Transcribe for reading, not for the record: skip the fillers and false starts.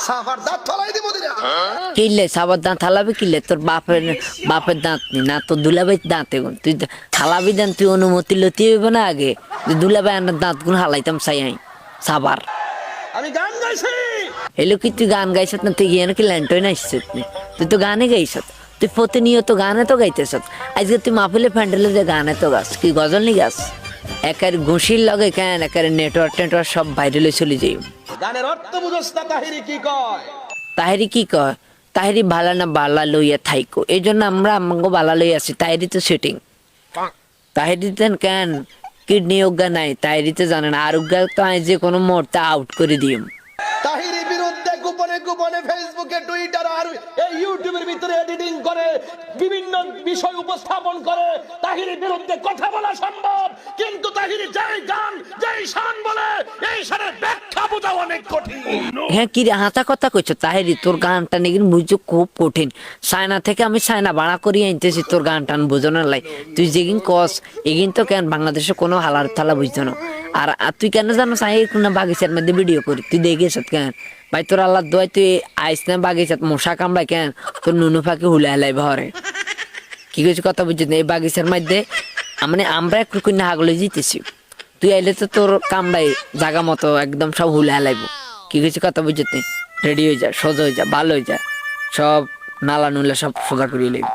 suffer দাঁত ফলাই দিব দিরা কিলে সাবার দাঁত থালাবি কিলে তোর বাপের দাঁত নি না তোর দুলাভাই দাঁতে গুন তুই থালাবি দেন তুই অনুমতি লতি হইব না আগে দুলাভাই আমার দাঁত গুন হালাইতাম চাই আই সাবার আমি গান গাইছি এলো কি তুই গান গাইছত না তুই গিয়ে নাকি ল্যান্টই না আসছিস তুই তো গানে গাইছত তুই প্রতিনিয়ত গানে তো গাইতেছ আজকে তুই মাহফিলে প্যান্ডেলে যে গানে তো গাছ কি গজল নি গাছ একের ঘুষির লগে কেন একের নেটওয়ার্ক সব ভাইরালে চলে যাই গানের অর্থ বুঝছ না তাহিরি কি কয় তাহেরি কি কয় তাহেরি ভালা না বালা লইয়া থাইকো এই জন্য আমরা আমাকে বালা লইয়া আছি তাহেরি তো সেটিং তাহেরিতে কেন কিডনি অজ্ঞা নাই তাহেরিতে জানে না আরোগ্য তো আজ যে কোনো মুহূর্তে আউট করে দিম তাহিরি বিরুদ্ধে গোপনে গোপনে ফেসবুকে টুইটার আর এই ইউটিউবের ভিতরে এডিটিং করে বিভিন্ন বিষয় উপস্থাপন করে তাহিরি বিরুদ্ধে কথা বলা সম্ভব কিন্তু তাহিরি যেই গান যেই শান বলে এই শানের ব্যাখ্যা বোঝা অনেক কঠিন হ্যাঁ কি রে হাতা কথা কইছো তাহেরি তোর গানটা নাকি বুঝছো খুব কঠিন চায়না থেকে আমি চায়না ভাড়া করিয়ে আনতেছি তোর গান টান বোঝানোর লাই তুই যেগিন কস এগিন তো কেন বাংলাদেশে কোনো হালার থালা বুঝতো না আর তুই কেন জানো চাই না বাগিচার মধ্যে ভিডিও করি তুই দেখিস কেন ভাই তোর আল্লাহ দোয়াই তুই আইস না বাগিচাত মশা কামড়াই কেন তোর নুনু ফাঁকি হুলে হেলাই ভরে কি কিছু কথা বুঝছিস না এই বাগিচার মধ্যে মানে আমরা একটু কন্যা হাগলে জিতেছি তুই আইলে তো তোর কামড়াই জাগা মতো একদম সব হুলে হেলাইব কি কিছু কথা বুঝছিস রেডি হয়ে যা সোজা হয়ে যা ভালো হয়ে যা সব নালা নুলা সব সোজা করিয়ে লাইব